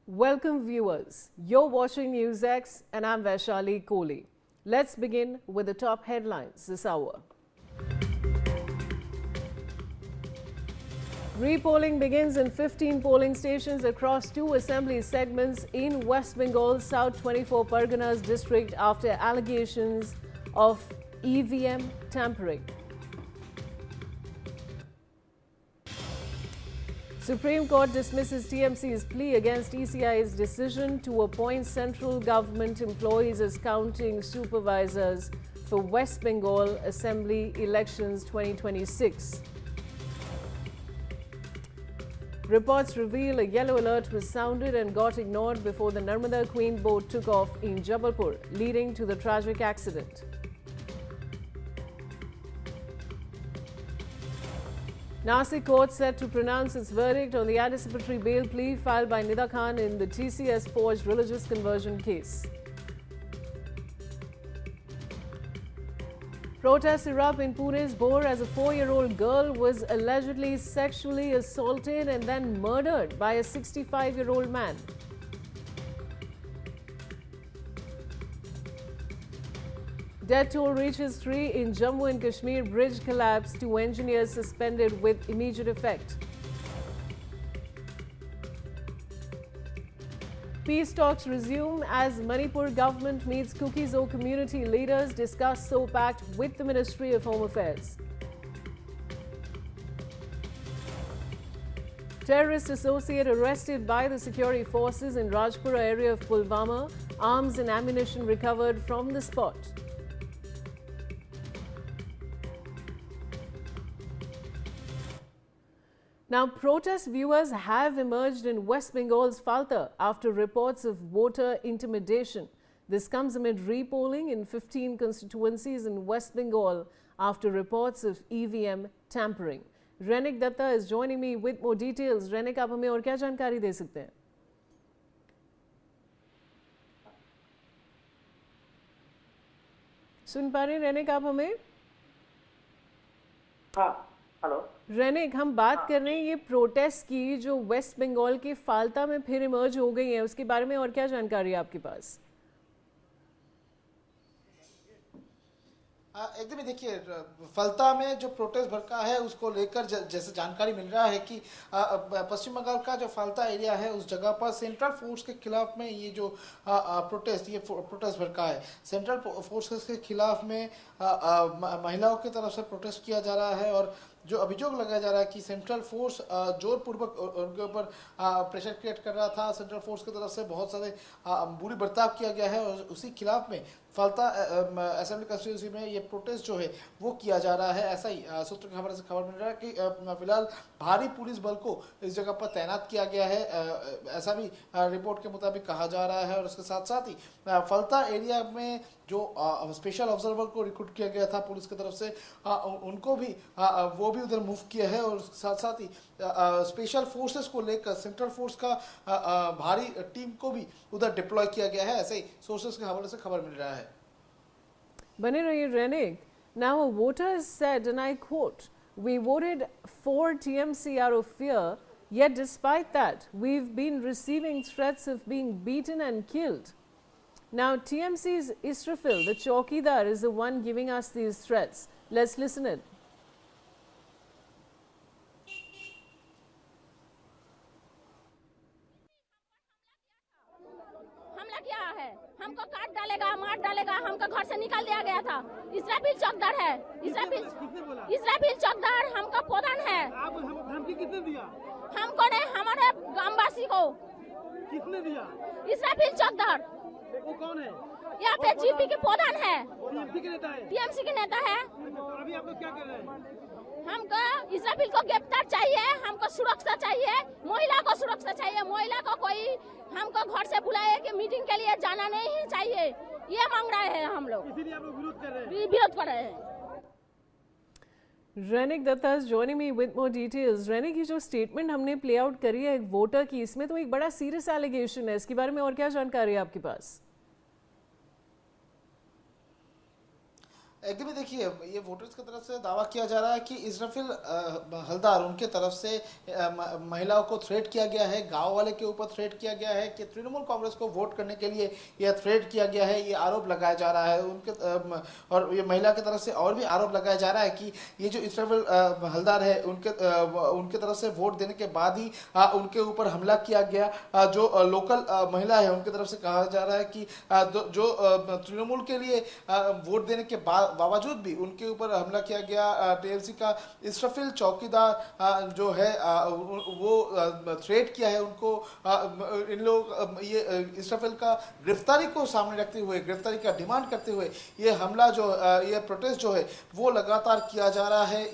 Welcome viewers, you're watching NewsX and I'm Vaishali Kohli. Let's begin with the top headlines this hour. Repolling begins in 15 polling stations across 2 assembly segments in West Bengal's South 24 Parganas district after allegations of EVM tampering. Supreme Court dismisses TMC's plea against ECI's decision to appoint central government employees as counting supervisors for West Bengal Assembly elections 2026. Reports reveal a yellow alert was sounded and got ignored before the Narmada Queen boat took off in Jabalpur, leading to the tragic accident. Nasik court set to pronounce its verdict on the anticipatory bail plea filed by Nida Khan in the TCS forged religious conversion case. Protests erupt in Pune's Bhor as a 4-year-old girl was allegedly sexually assaulted and then murdered by a 65-year-old man. Death toll reaches 3 in Jammu and Kashmir. Bridge collapse, 2 engineers suspended with immediate effect. Peace talks resume as Manipur government meets Kuki-Zo community leaders, discuss SO Pact with the Ministry of Home Affairs. Terrorist associate arrested by the security forces in Rajpura area of Pulwama. Arms and ammunition recovered from the spot. Now, protest viewers have emerged in West Bengal's Falta after reports of voter intimidation. This comes amid repolling in 15 constituencies in West Bengal after reports of EVM tampering. Renik Datta is joining me with more details. Renik, आप हमें और क्या जानकारी दे सकते हैं? सुन पा रहे हैं रेनिक आप हमें? हाँ, हेलो रेनिक, हम बात कर रहे हैं ये प्रोटेस्ट की जो वेस्ट बंगाल के फाल्ता में फिर इमर्ज हो गई है, उसके बारे में और क्या जानकारी है आपके पास? एकदम ही देखिए, फलता में जो प्रोटेस्ट भड़का है उसको लेकर जैसे जानकारी मिल रहा है कि पश्चिम बंगाल का जो फाल्ता एरिया है उस जगह पर सेंट्रल फोर्स के खिलाफ में ये जो प्रोटेस्ट भड़का है। सेंट्रल फोर्सेस के खिलाफ में महिलाओं की तरफ से प्रोटेस्ट किया जा रहा है और जो अभियोग लगाया जा रहा है कि सेंट्रल फोर्स जोरपूर्वक उनके ऊपर प्रेशर क्रिएट कर रहा था। सेंट्रल फोर्स की तरफ से बहुत सारे बुरी बर्ताव किया गया है और उसी खिलाफ में फलता असेंबली कंस्टिट्यूंसी में ये प्रोटेस्ट जो है वो किया जा रहा है। ऐसा ही सूत्र की खबर से खबर मिल रहा है कि फिलहाल भारी पुलिस बल को इस जगह पर तैनात किया गया है, ऐसा भी रिपोर्ट के मुताबिक कहा जा रहा है। और उसके साथ साथ ही फलता एरिया में जो स्पेशल ऑब्जर्वर को रिक्रूट किया गया था पुलिस की तरफ से, उनको भी वो भी उधर मूव किया है। और उसके साथ साथ ही स्पेशल फोर्सेस को लेकर सेंट्रल फोर्स का भारी टीम को भी उधर डिप्लॉय किया गया है। ऐसे ही सोर्सेस के हवाले से खबर मिल रहा है। बने रहिए रेनिक। Now a voter said, and I quote, "We voted for TMC out of fear, yet despite that, we've been receiving threats of being beaten and killed." Now TMC's Israfil, the Chowkidar, is the one giving us these threats. Let's listen in. हमला किया है, हमको काट डालेगा, मार डालेगा, हमको घर से निकाल दिया गया था। इसराफिल चौकदार है, इसराफिल चौकदार हमका प्रधान है। धमकी किसने दिया? हमको ने, हमारे ग्रामवासी को। किसने दिया? इसराफिल चौकदार। वो कौन है? यहाँ पे जीपी के प्रधान है, टीएमसी के नेता है। टीएमसी के नेता है। अभी आप लोग क्या कर रहे हैं? हमको इसराफिल को गिरफ्तार चाहिए, हमको सुरक्षा चाहिए, महिला को सुरक्षा चाहिए। महिला को कोई हमको घर से बुलाए कि मीटिंग के लिए जाना नहीं चाहिए, ये मांग रहे हैं हम लोग। इसीलिए आप लोग विरोध कर रहे हैं? विरोध कर रहे हैं। रेनिक Dutta is joining me with more details. रेनिक, ये जो स्टेटमेंट हमने प्ले आउट करी है एक वोटर की, इसमें तो एक बड़ा सीरियस एलिगेशन है, इसके बारे में और क्या जानकारी है आपके पास? एकदम ही देखिए, ये वोटर्स की तरफ से दावा किया जा रहा है कि इसराफिल हलदार उनके तरफ से महिलाओं को थ्रेट किया गया है, गांव वाले के ऊपर थ्रेट किया गया है कि तृणमूल कांग्रेस को वोट करने के लिए यह थ्रेट किया गया है, ये आरोप लगाया जा रहा है उनके और ये महिला की तरफ से और भी आरोप लगाया जा रहा है कि ये जो इसराफिल हलदार है उनके तरफ से वोट देने के बाद ही उनके ऊपर हमला किया गया। जो लोकल महिला है उनकी तरफ से कहा जा रहा है कि जो तृणमूल के लिए वोट देने के बावजूद भी उनके ऊपर हमला किया गया। टीएमसी का इसराफिल चौकीदार जो है वो थ्रेट किया है उनको। इन लोग ये इसराफिल का गिरफ्तारी को सामने रखते हुए, गिरफ्तारी का डिमांड करते हुए ये हमला जो ये प्रोटेस्ट जो है वो लगातार किया जा रहा है।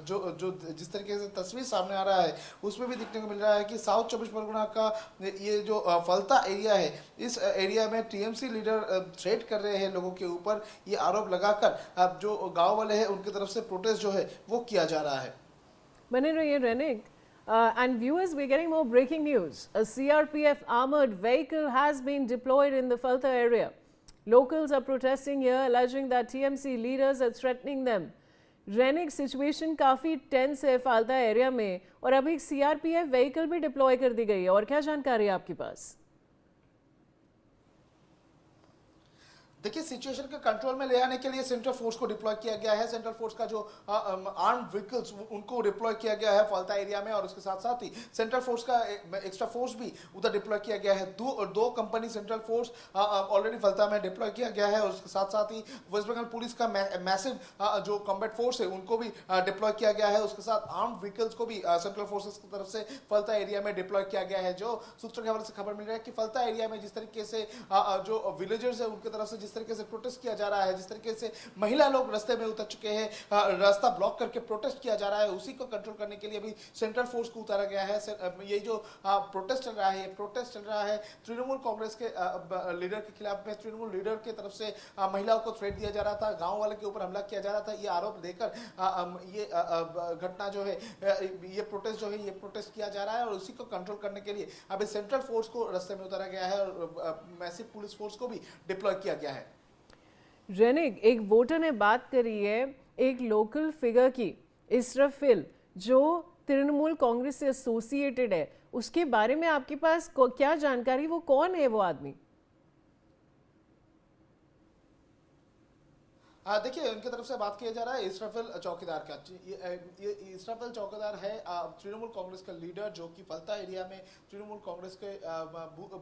जो जिस तरीके से तस्वीर सामने आ रहा है उसमें भी देखने को मिल रहा है कि साउथ 24 परगना का ये जो फलता एरिया है, इस एरिया में टीएमसी लीडर थ्रेट कर रहे हैं लोगों के ऊपर, ये आरोप लगाकर अब जो गांव वाले हैं उनकी तरफ से प्रोटेस्ट जो है वो किया जा रहा है। बने रहिए रेनिक। And viewers, we're getting more breaking news. A CRPF armored vehicle has been deployed in the Falta area. Locals are protesting here, alleging that TMC leaders are threatening them. रेनिक सिचुएशन काफ़ी टेंस है Falta area में और अभी एक CRPF vehicle भी deploy कर दी गई है, और क्या जानकारी है आपके पास? देखिए, सिचुएशन के कंट्रोल में ले आने के लिए सेंट्रल फोर्स को डिप्लॉय किया गया है। सेंट्रल फोर्स का जो आर्म्ड व्हीकल्स उनको डिप्लॉय किया गया है फाल्ता एरिया में, और उसके साथ साथ ही सेंट्रल फोर्स का एक्स्ट्रा फोर्स भी उधर डिप्लॉय किया गया है। दो company central force already Falta में डिप्लॉय किया गया है, और उसके साथ साथ ही वेस्ट बंगाल पुलिस का मैसिव जो कॉम्बैट फोर्स है उनको भी डिप्लॉय किया गया है। उसके साथ आर्म्ड व्हीकल्स को भी सेंट्रल फोर्सेस की तरफ से फाल्ता एरिया में डिप्लॉय किया गया है। जो सूत्रों के हवाले से खबर मिल रहा है कि फाल्ता एरिया में जिस तरीके से जो विलेजर्स है उनकी तरफ से जिस तरीके से प्रोटेस्ट किया जा रहा है, जिस तरीके से महिला लोग रास्ते में उतर चुके हैं, रास्ता ब्लॉक करके प्रोटेस्ट किया जा रहा है, उसी को कंट्रोल करने के लिए अभी सेंट्रल फोर्स को उतारा गया है। ये जो प्रोटेस्ट चल रहा है, ये प्रोटेस्ट चल रहा है तृणमूल कांग्रेस के लीडर के खिलाफ में। तृणमूल लीडर की तरफ से महिलाओं को थ्रेट दिया जा रहा था, गांव वाले के ऊपर हमला किया जा रहा था, ये आरोप देकर ये घटना जो है, ये प्रोटेस्ट जो है, ये प्रोटेस्ट किया जा रहा है, और उसी को कंट्रोल करने के लिए अभी सेंट्रल फोर्स को रास्ते में उतारा गया है और मैसिव पुलिस फोर्स को भी डिप्लॉय किया गया है। रेनिक, एक वोटर ने बात करी है एक लोकल फिगर की, इसराफिल जो तृणमूल कांग्रेस से एसोसिएटेड है, उसके बारे में आपके पास क्या जानकारी? वो कौन है वो आदमी? देखिए, उनकी तरफ से बात किया जा रहा है इसराफिल चौकीदार का। ये इसराफिल चौकीदार है तृणमूल कांग्रेस का लीडर, जो कि फलता एरिया में तृणमूल कांग्रेस के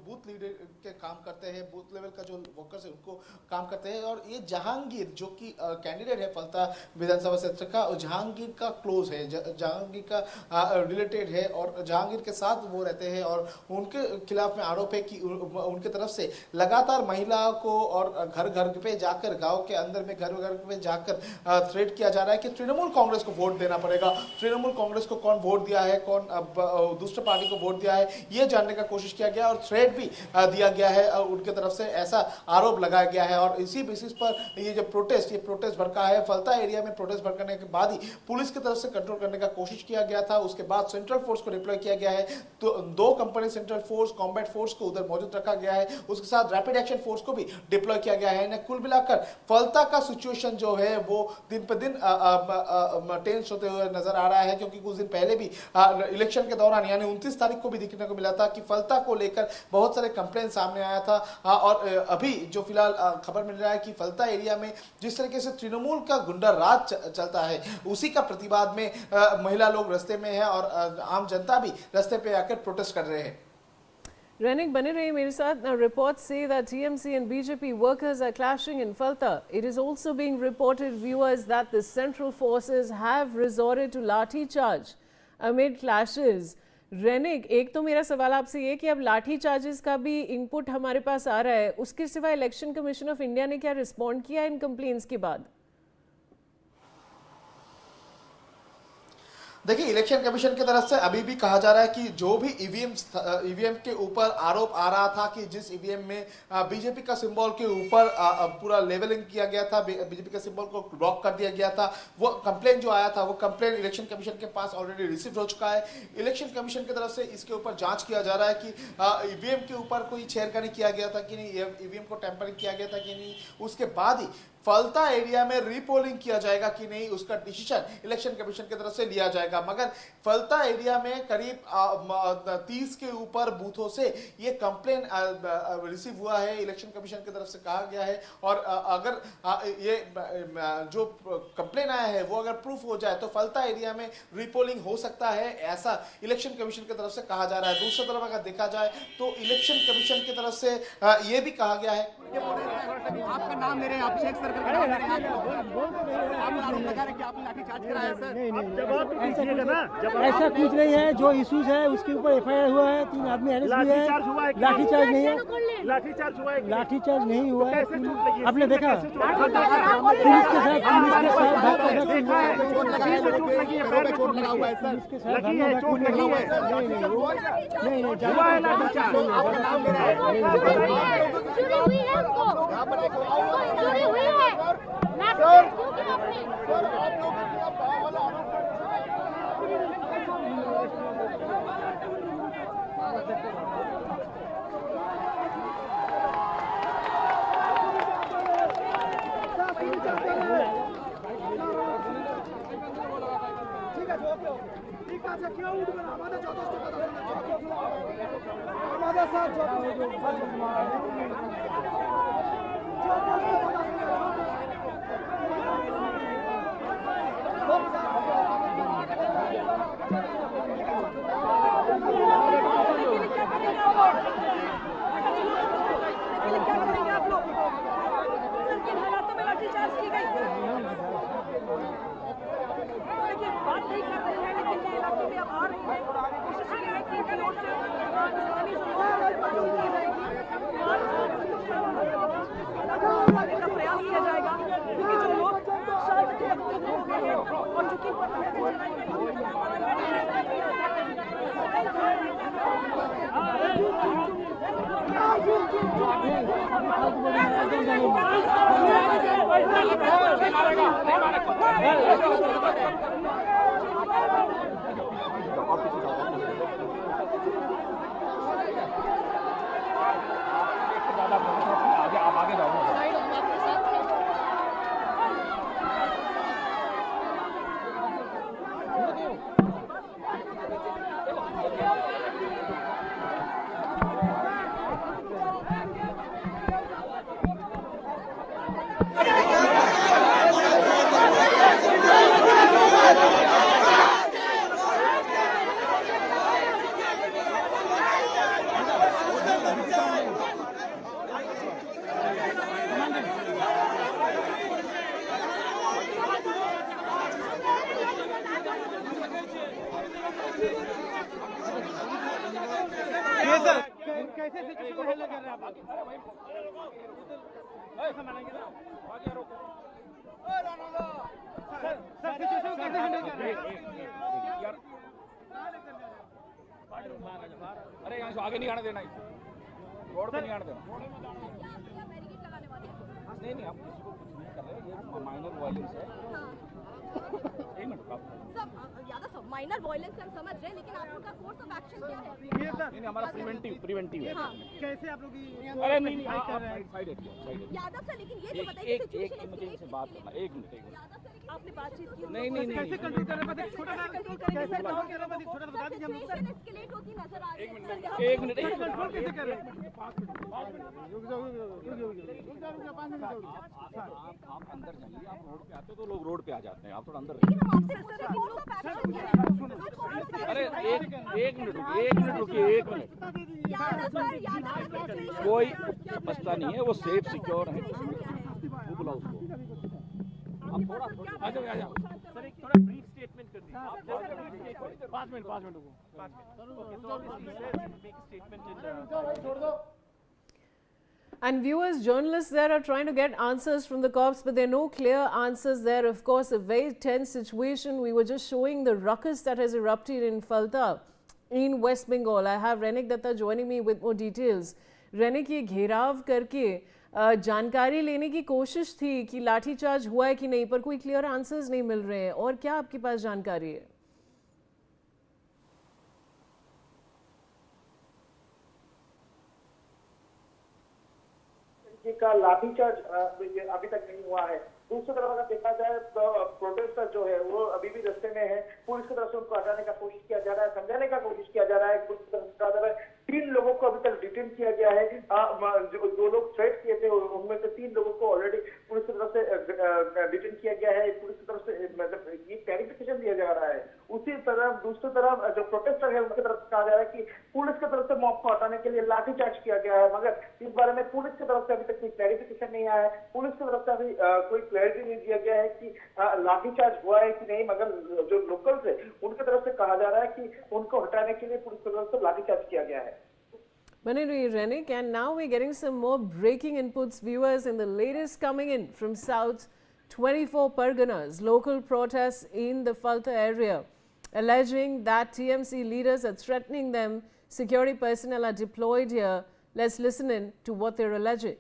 बूथ लीडर के काम करते हैं, बूथ लेवल का जो वर्कर्स है उनको काम करते हैं। और ये जहांगीर जो कि कैंडिडेट है फलता विधानसभा क्षेत्र का, जहांगीर का क्लोज है, जहांगीर का रिलेटेड है, और जहांगीर के साथ वो रहते हैं। और उनके खिलाफ में आरोप है कि उनके तरफ से लगातार महिलाओं को और घर घर पे जाकर, गाँव के अंदर में घर में जाकर थ्रेट किया जा रहा है कि तृणमूल कांग्रेस को वोट देना पड़ेगा। तृणमूल कांग्रेस को कौन वोट दिया है, कौन दूसरे पार्टी को वोट दिया है, ये जानने का कोशिश किया गया और थ्रेट भी दिया गया है, उनके तरफ से ऐसा आरोप लगाया गया है। और इसी बेसिस पर ये जो प्रोटेस्ट भड़का है, फलता एरिया में प्रोटेस्ट भड़काने के बाद ही पुलिस की तरफ से कंट्रोल करने का कोशिश किया गया था। उसके बाद सेंट्रल फोर्स को डिप्लॉय किया गया है, तो 2 company central force, combat force को उधर मौजूद रखा गया है। उसके साथ रैपिड एक्शन फोर्स को भी डिप्लॉय किया गया है। कुल मिलाकर फलता का सिचुएशन जो है वो दिन पर दिन टेंस होते हुए नजर आ रहा है, क्योंकि कुछ दिन पहले भी इलेक्शन के दौरान यानी 29 तारीख को भी देखने को मिला था कि फलता को लेकर बहुत सारे कंप्लेंट सामने आया था। और अभी जो फिलहाल खबर मिल रहा है कि फलता एरिया में जिस तरीके से तृणमूल का गुंडा राज चलता है, उसी का प्रतिवाद में महिला लोग रास्ते में है और आम जनता भी रास्ते पे आकर प्रोटेस्ट कर रहे हैं। रेनिक, बने रहिए मेरे साथ। Reports say that TMC and BJP workers are clashing in Falta. It is also being reported, viewers, that the central forces have resorted to लाठी चार्ज amid clashes. रेनिक, एक तो मेरा सवाल आपसे ये कि अब लाठी चार्जेस का भी इनपुट हमारे पास आ रहा है, उसके सिवा इलेक्शन कमीशन ऑफ इंडिया ने क्या रिस्पॉन्ड किया इन कंप्लेंट्स के बाद? देखिए, इलेक्शन कमीशन की तरफ से अभी भी कहा जा रहा है कि जो भी ईवीएम के ऊपर आरोप आ रहा था कि जिस ईवीएम में बीजेपी का सिंबल के ऊपर पूरा लेवलिंग किया गया था, बीजेपी के सिंबल को ब्लॉक कर दिया गया था, वो कंप्लेन जो आया था, वो कंप्लेन इलेक्शन कमीशन के पास ऑलरेडी रिसीव हो चुका है। इलेक्शन कमीशन की तरफ से इसके ऊपर जांच किया जा रहा है कि ईवीएम के ऊपर कोई छेड़खानी किया गया था कि नहीं, ईवीएम को टेम्परिंग किया गया था कि नहीं। उसके बाद ही फलता एरिया में रीपोलिंग किया जाएगा कि नहीं, उसका डिसीजन इलेक्शन कमीशन की तरफ से लिया जाएगा। मगर फलता एरिया में करीब 30 के ऊपर बूथों से ये कंप्लेन रिसीव हुआ है, इलेक्शन कमीशन की तरफ से कहा गया है। और अगर ये जो कंप्लेन आया है वो अगर प्रूफ हो जाए तो फलता एरिया में रीपोलिंग हो सकता है, ऐसा इलेक्शन कमीशन की तरफ से कहा जा रहा है। दूसरी तरफ अगर देखा जाए तो इलेक्शन कमीशन की तरफ से ये भी कहा गया है, आपका नाम ले रहे हैं, अभिषेक सर का नाम ले रहे हैं, आप आरोप लगा रहे हैं कि आपने लाठीचार्ज कराया सर। नहीं, ऐसा कुछ नहीं है। जो इश्यूज है उसके ऊपर एफआईआर हुआ है, 3 आदमी अरेस्ट हुए हैं। लाठीचार्ज नहीं है, लाठीचार्ज नहीं हुआ है। आपने देखा पुलिस के साथ चोट लगा हुआ है सर, चोरी हुई है हमको, चोरी हुई है प्रयास किया जाएगा क्योंकि जो लोग शांति हो गए हैं और चुकी कैसे सिचुएशन को हैंडल कर रहे हैं आप? ऐसा मानेंगे ना, आगे रोको। सर सिचुएशन को कैसे हैंडल कर रहे हैं? अरे यहाँ से आगे नहीं आने देना, रोड पे नहीं आने देना। नहीं नहीं, आप किसी को कुछ नहीं कर रहे, ये माइनर वायलेंस है। एक मिनट माइनर वायलेंस हम समझ रहे हैं, लेकिन आप लोग का कोर्स ऑफ एक्शन क्या है? नहीं हमारा प्रिवेंटिव है। हाँ। कैसे आप लोग अरे नहीं आप साइड हटिए। यादव सर, लेकिन ये जो बताइए एक मुझे से बात करना, एक मिनट। आपने बातचीत की? नहीं कैसे कंट्रोल कर रहे हैं? छोटा सा कंट्रोल कैसे कंट्रोल कर रहे हैं? छोटा बता दीजिए हम लोग। एस्केलेट होती नजर आ रही है। एक मिनट कंट्रोल कैसे कर रहे हैं? आप अंदर जाइए, आप रोड पे आते हो तो लोग रोड पे आ जाते हैं, आप थोड़ा अंदर अरे एक मिनट रुकिए, एक मिनट। कोई मसला नहीं है, वो सेफ सिक्योर है, वो बुलाओ उसको। आप थोड़ा आ जाओ। सर एक थोड़ा ब्रीफ स्टेटमेंट कर दीजिए। 5 मिनट रुको। 5 minute. And viewers, journalists there are trying to get answers from the cops, but there are no clear answers there. Of course, a very tense situation. We were just showing the ruckus that has erupted in Falta in West Bengal. I have Renik Datta joining me with more details. Renik, ये घेराव करके जानकारी लेने की कोशिश थी कि लाठीचार्ज हुआ है कि नहीं, पर कोई क्लियर आंसर्स नहीं मिल रहे हैं। और क्या आपके पास जानकारी है? का लाठीचार्ज अभी तक नहीं हुआ है। दूसरी तरफ अगर देखा जाए तो प्रोटेस्टर जो है वो अभी भी रास्ते में है। पुलिस की तरफ से उनको हटाने का कोशिश किया जा रहा है, समझाने का कोशिश किया जा रहा है। पुलिस की तरफ से कहा जा रहा है 3 लोगों को अभी तक डिटेन किया गया है। जो 2 लोग थ्रेट किए थे उनमें से 3 लोगों को ऑलरेडी पुलिस की तरफ से डिटेन किया गया है। पुलिस की तरफ से मतलब ये क्लैरिफिकेशन दिया जा रहा है। उसी तरफ दूसरी तरफ जो प्रोटेस्टर है उनकी तरफ से कहा जा रहा है कि पुलिस की तरफ से मॉब को हटाने के लिए लाठीचार्ज किया गया है, मगर इस बारे में पुलिस की तरफ से अभी तक कोई क्लैरिफिकेशन नहीं आया है। पुलिस की तरफ से अभी कोई क्लैरिटी नहीं दिया गया है कि लाठीचार्ज हुआ है कि नहीं, मगर जो लोकल्स है उनकी तरफ से कहा जा रहा है कि उनको हटाने के लिए पुलिस की तरफ से लाठीचार्ज किया गया है। Bane rahi Renik, and now we're getting some more breaking inputs, viewers, in the latest coming in from South 24 Parganas. Local protests in the Falta area alleging that TMC leaders are threatening them. Security personnel are deployed here. Let's listen in to what they're alleging.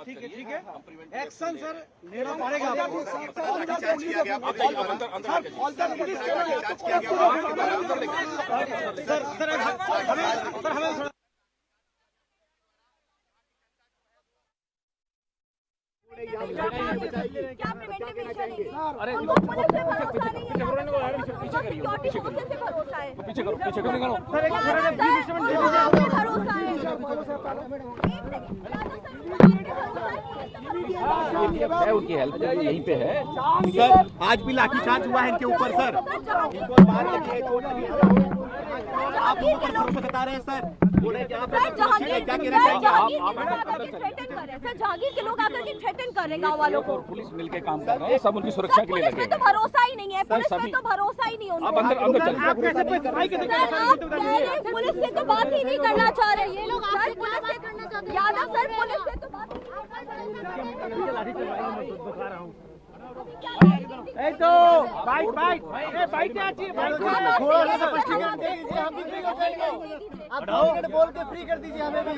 ठीक है action sir लेना पड़ेगा आपको। Sir हमें क्या preventive measure है? अरे police पे भरोसा नहीं है, सिक्योरिटी फोर्सेस पे भरोसा है। पीछे करो भरोसा है। उनकी हेल्प यहीं पे है सर। आज भी लाठीचार्ज हुआ है इनके ऊपर सर, इनको मार के आप लोगों पर भरोसा जता रहे हैं सर। जहांगीर के लोग आकर के थ्रेटन कर रहे हैं गाँव वालों को। पुलिस मिलके काम कर रहे हैं, सब उनकी सुरक्षा के लिए लगे हैं। तो भरोसा ही नहीं है, पुलिस पे तो भरोसा ही नहीं होता। आप अंदर चलिए। पुलिस से तो बात ही नहीं करना चाह रहे ये लोग। यादव सर पुलिस से तो बात तो बाइक थोड़ा सा स्पष्टीकरण दे दीजिए, हम भी फ्री कर देंगे। आप 2 मिनट बोल के फ्री कर दीजिए, हमें भी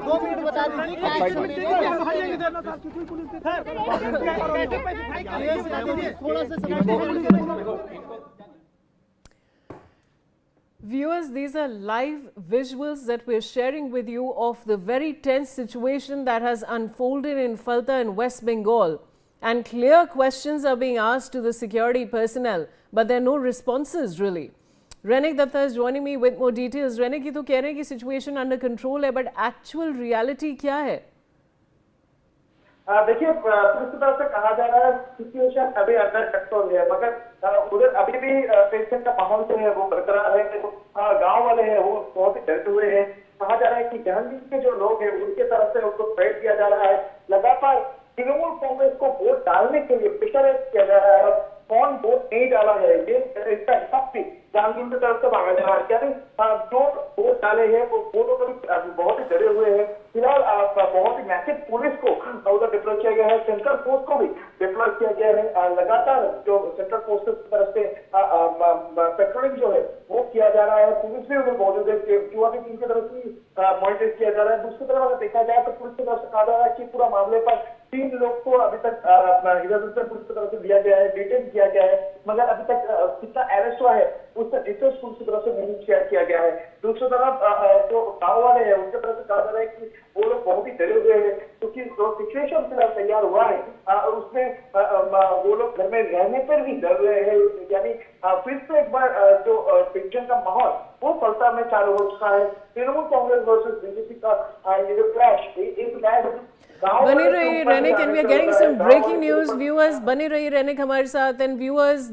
2 मिनट बता दीजिए क्या एक्शन थोड़ा सा। Viewers, these are live visuals that we're sharing with you of the very tense situation that has unfolded in Falta in West Bengal. And clear questions are being asked to the security personnel, but there are no responses really. Renik Datta is joining me with more details. Renik, ये तो कह रहे हैं कि situation under control है, but actual reality क्या है? देखिए, पुलिस की तरफ से कहा जा रहा है सिचुएशन अभी अंडर कंट्रोल है, मगर उधर अभी भी टेंशन का माहौल जो है वो बरकरार है। गांव वाले हैं वो बहुत ही डरे हुए हैं। कहा जा रहा है कि जहांगीर के जो लोग हैं उनके तरफ से उनको थ्रेट किया जा रहा है। लगातार तृणमूल कांग्रेस को वोट डालने के लिए प्रेशराइज किया जा रहा है। कौन वोट नहीं डाला है ये इसका हिसाब भी जहांगीर की तरफ से मांगा जा रहा है। यानी जो वोट डाले हैं वो वोटों को बहुत ही डरे हुए हैं। फिलहाल बहुत ही मैसिव पुलिस को उधर डिप्लॉय किया गया है, सेंट्रल फोर्स को भी डिप्लॉय किया गया है। लगातार जो सेंट्रल फोर्सेस की तरफ से पेट्रोलिंग जो है वो किया जा रहा है। पुलिस भी उधर मौजूद है, QRT टीम की तरफ से मॉनिटर किया जा रहा है। दूसरी तरफ अगर देखा जाए तो पुलिस की तरफ से कहा जा रहा है कि पूरा मामले पर 3 लोग को अभी तक हिरासत में पुलिस की तरफ से दिया गया है, डिटेन किया गया है, मगर अभी तक कितना अरेस्ट हुआ है उसका डिटेल्स पुलिस की तरफ से नहीं शेयर किया गया है। दूसरी तरफ जो गाँव वाले हैं उनकी तरफ से कहा जा रहा है कि वो लोग बहुत ही डरे हुए हैं, क्योंकि जो सिचुएशन फिलहाल तैयार हुआ है उसमें वो लोग घर में रहने पर भी डर रहे हैं। यानी फिर से एक बार जो टेंशन का माहौल वो फलता में चालू हो चुका है। तृणमूल कांग्रेस वर्सेस बीजेपी का ये जो क्लैश बने रहिए Renik, and we are getting some breaking news. Viewers, बने रहिए Renik हमारे साथ, and viewers